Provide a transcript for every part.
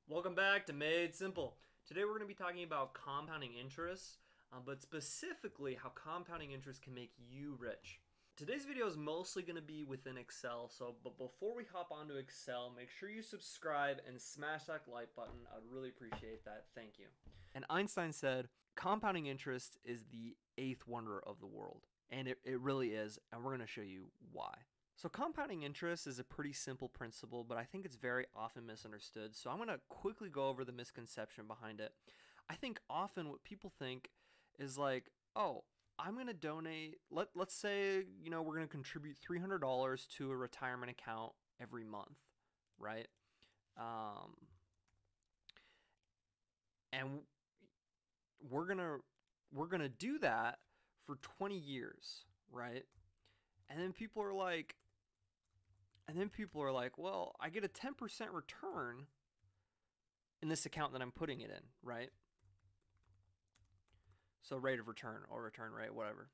Welcome back to Made Simple. Today we're going to be talking about compounding interest, but specifically how compounding interest can make you rich. Today's video is mostly going to be within Excel, but before we hop onto Excel, make sure you subscribe and smash that like button. I'd really appreciate that. Thank you. And Einstein said, compounding interest is the eighth wonder of the world. And it really is, and we're going to show you why. So compounding interest is a pretty simple principle, but I think it's very often misunderstood. So I'm going to quickly go over the misconception behind it. I think often what people think is like, oh, I'm going to donate, let's say, we're going to contribute $300 to a retirement account every month, right? And we're going to do that for 20 years, right? And then people are like, well, I get a 10% return in this account that I'm putting it in, right? So rate of return or return rate, whatever.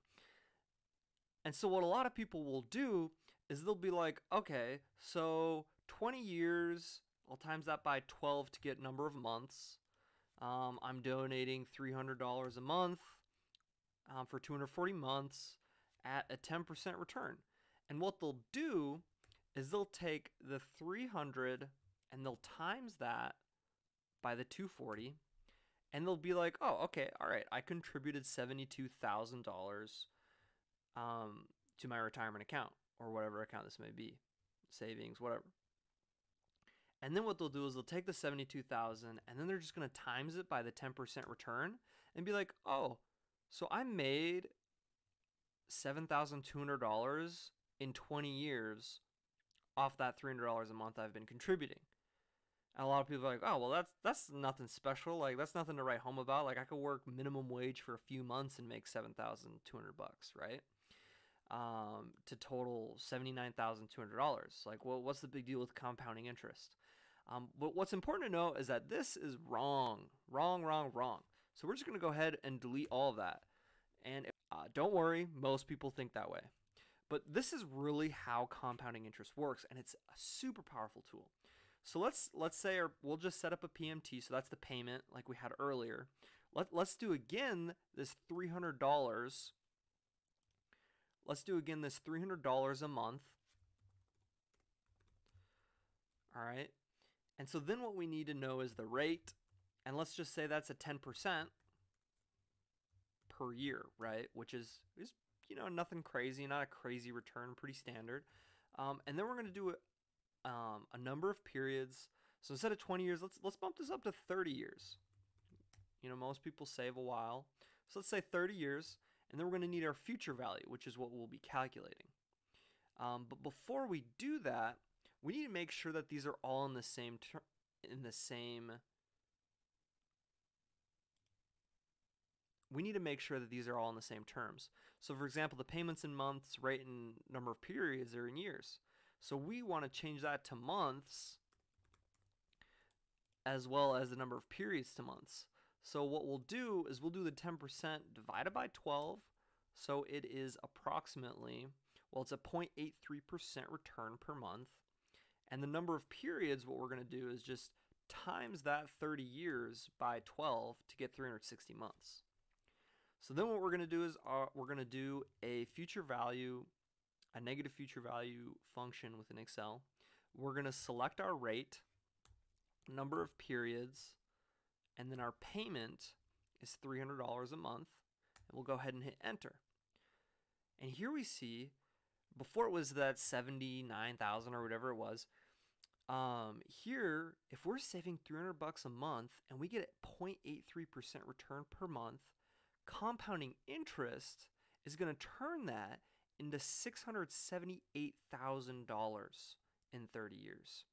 And so what a lot of people will do is they'll be like, okay, so 20 years, I'll times that by 12 to get number of months. I'm donating $300 a month for 240 months at a 10% return. And what they'll do is they'll take the 300 and they'll times that by the 240, and they'll be like, oh, okay, all right, I contributed $72,000 to my retirement account, or whatever account this may be, savings, whatever. And then what they'll do is they'll take the 72,000 and then they're just going to times it by the 10% return and be like, oh, so I made $7,200 in 20 years off that $300 a month I've been contributing. And a lot of people are like, oh, well, that's nothing special. Like, that's nothing to write home about. Like, I could work minimum wage for a few months and make $7,200, right? To total $79,200. Like, well, what's the big deal with compounding interest? But what's important to know is that this is wrong. So we're just going to go ahead and delete all of that. And don't worry, most people think that way. But this is really how compounding interest works, and it's a super powerful tool. So let's say we'll just set up a PMT, so that's the payment like we had earlier. Let's do again this $300. Let's do again this $300 a month. All right. And so then what we need to know is the rate, and let's just say that's a 10% per year, right? Which is nothing crazy, not a crazy return, pretty standard. And then we're going to do a number of periods. So instead of 20 years, let's bump this up to 30 years. Most people save a while. So let's say 30 years, and then we're going to need our future value, which is what we'll be calculating. But before we do that, we need to make sure that these are all in the same we need to make sure that these are all in the same terms. So for example, the payments in months, rate, and number of periods are in years. So we want to change that to months as well as the number of periods to months. So what we'll do is we'll do the 10% divided by 12. So it is approximately, well, it's a 0.83% return per month. And the number of periods, what we're going to do is just times that 30 years by 12 to get 360 months. So then what we're going to do is we're going to do a future value, a negative future value function within Excel. We're going to select our rate, number of periods, and then our payment is $300 a month. And we'll go ahead and hit enter. And here we see, before it was that 79,000 or whatever it was, here, if we're saving $300 a month and we get a 0.83% return per month, compounding interest is going to turn that into $678,000 in 30 years.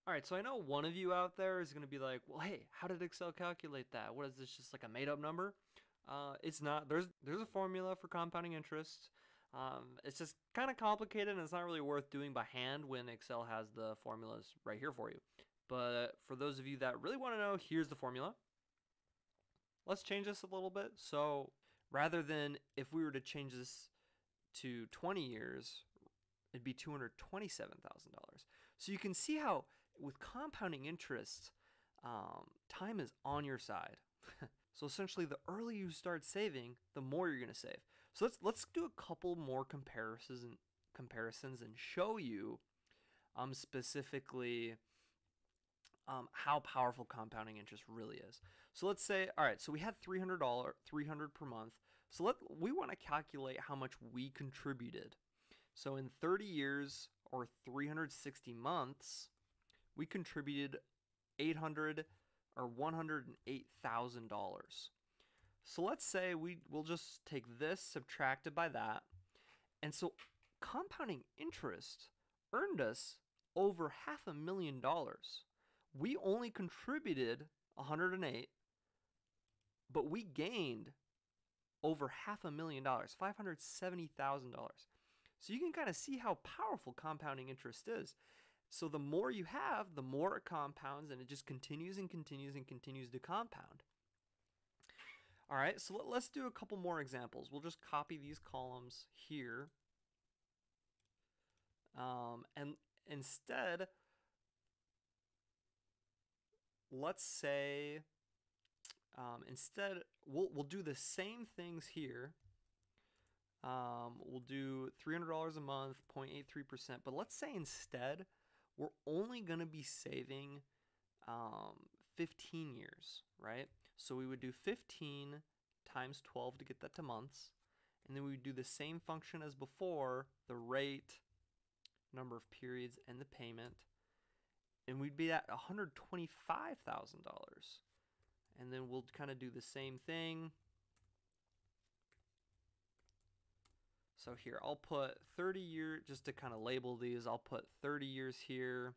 All right, so I know one of you out there is going to be like, well, hey, how did Excel calculate that? What is this, just like a made-up number? It's not. There's a formula for compounding interest. It's just kind of complicated, and it's not really worth doing by hand when Excel has the formulas right here for you. But for those of you that really want to know, here's the formula. Let's change this a little bit. So rather than, if we were to change this to 20 years, it'd be $227,000. So you can see how with compounding interest, time is on your side. So essentially, the earlier you start saving, the more you're gonna save. So let's do a couple more comparisons and show you specifically how powerful compounding interest really is. So let's say, all right, so we had $300 per month. So we want to calculate how much we contributed. So in 30 years or 360 months, we contributed $108,000. So let's say we'll just take this subtracted by that. And so compounding interest earned us over $500,000. We only contributed 108, but we gained over $500,000, $570,000. So you can kind of see how powerful compounding interest is. So the more you have, the more it compounds, and it just continues and continues and continues to compound. All right, so let's do a couple more examples. We'll just copy these columns here. And instead, let's say, we'll do the same things here. We'll do $300 a month, 0.83%. But let's say instead, we're only going to be saving 15 years, right? So we would do 15 times 12 to get that to months. And then we would do the same function as before, the rate, number of periods, and the payment. And we'd be at $125,000. And then we'll kind of do the same thing. So here, I'll put 30 years, just to kind of label these, I'll put 30 years here.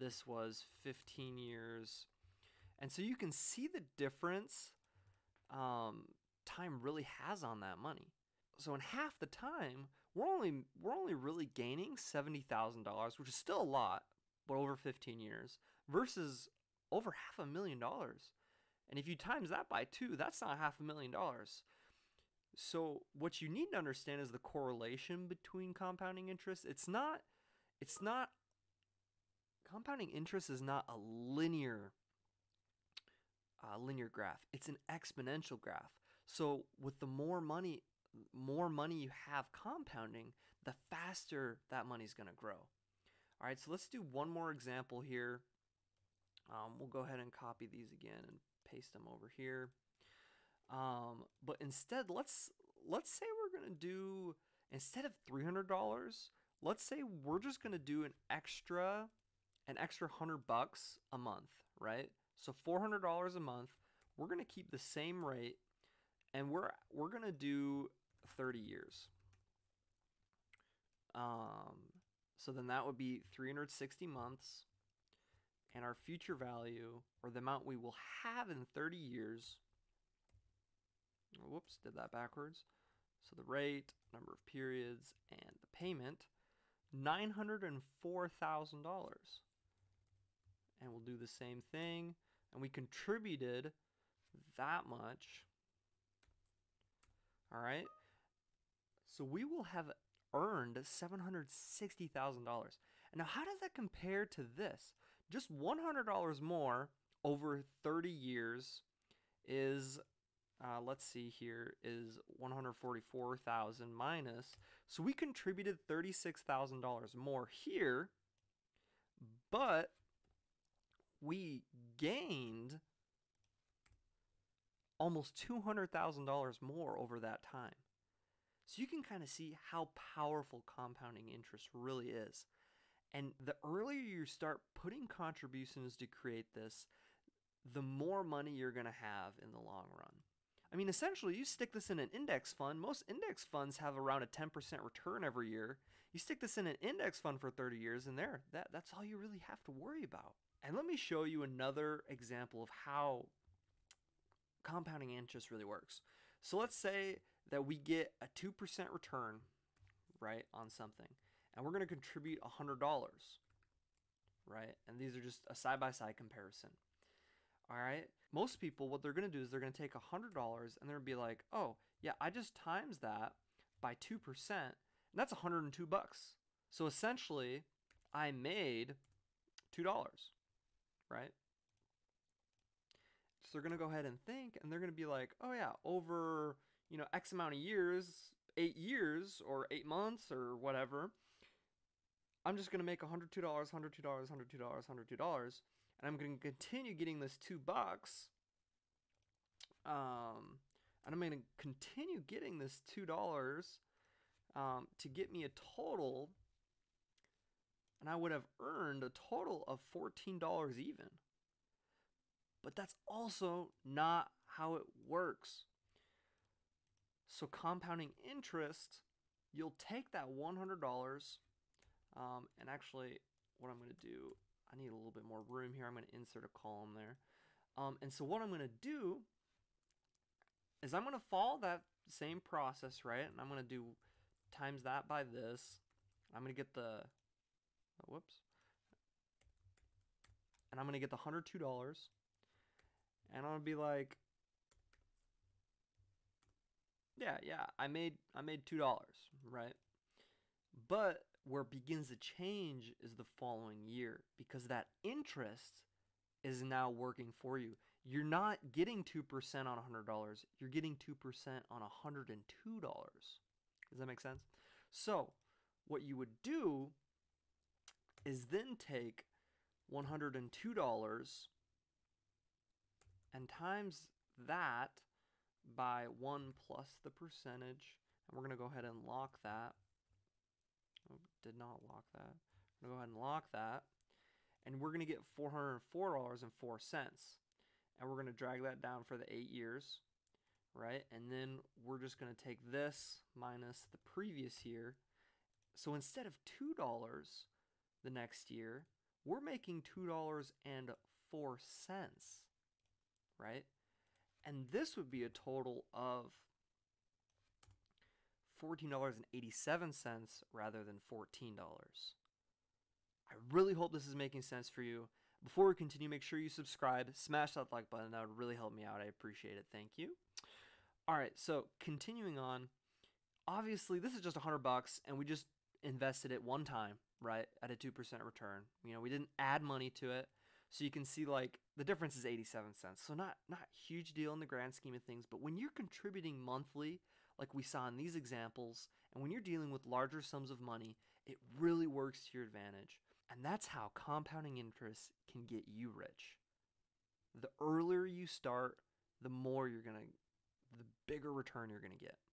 This was 15 years. And so you can see the difference time really has on that money. So in half the time, we're only really gaining $70,000, which is still a lot, but over 15 years, versus over $500,000. And if you times that by 2, that's not $500,000. So what you need to understand is the correlation between compounding interest. Compounding interest is not a linear graph. It's an exponential graph. So with the more money you have compounding, the faster that money's going to grow. All right, so let's do one more example here. We'll go ahead and copy these again and paste them over here. But instead, let's say we're going to do, instead of $300, let's say we're just going to do an extra $100 a month, right? So $400 a month. We're going to keep the same rate, and we're going to do 30 years. So then that would be 360 months, and our future value, or the amount we will have in 30 years, whoops, did that backwards. So the rate, number of periods, and the payment, $904,000. And we'll do the same thing, and we contributed that much. All right. So we will have earned $760,000. And now how does that compare to this? Just $100 more over 30 years is, let's see here, is $144,000 minus. So we contributed $36,000 more here, but we gained almost $200,000 more over that time. So you can kind of see how powerful compounding interest really is. And the earlier you start putting contributions to create this, the more money you're going to have in the long run. I mean, essentially, you stick this in an index fund. Most index funds have around a 10% return every year. You stick this in an index fund for 30 years, and that's all you really have to worry about. And let me show you another example of how compounding interest really works. So let's say that we get a 2% return, right, on something, and we're going to contribute $100, right? And these are just a side-by-side comparison. All right. Most people, what they're going to do is they're going to take $100 and they're going to be like, oh, yeah, I just times that by 2%, and that's $102. So essentially, I made $2, right? they're going to go ahead and think, and they're going to be like, oh yeah, over, X amount of years, 8 years or 8 months or whatever, I'm just going to make $102, $102, $102, $102, and I'm going to continue getting this $2. And I'm going to continue getting this $2 to get me a total, and I would have earned a total of $14 even. But that's also not how it works. So compounding interest, you'll take that $100, and actually what I'm going to do, I need a little bit more room here. I'm going to insert a column there. And so what I'm going to do is I'm going to follow that same process, right? And I'm going to do times that by this. I'm going to get the, whoops. And I'm going to get the $102. And I'm going to be like, yeah, I made $2, right? But where it begins to change is the following year, because that interest is now working for you. You're not getting 2% on $100. You're getting 2% on $102. Does that make sense? So what you would do is then take $102 and times that by 1 plus the percentage. And we're going to go ahead and lock that. Oh, did not lock that. We're going to go ahead and lock that. And we're going to get $404.04. And we're going to drag that down for the 8 years, right? And then we're just going to take this minus the previous year. So instead of $2 the next year, we're making $2.04, right? And this would be a total of $14.87 rather than $14. I really hope this is making sense for you. Before we continue, make sure you subscribe, smash that like button. That would really help me out. I appreciate it. Thank you. All right, so continuing on. Obviously, this is just $100, and we just invested it one time, right, at a 2% return. We didn't add money to it. So you can see, like, the difference is 87 cents. So not huge deal in the grand scheme of things. But when you're contributing monthly, like we saw in these examples, and when you're dealing with larger sums of money, it really works to your advantage. And that's how compounding interest can get you rich. The earlier you start, the bigger return you're going to get.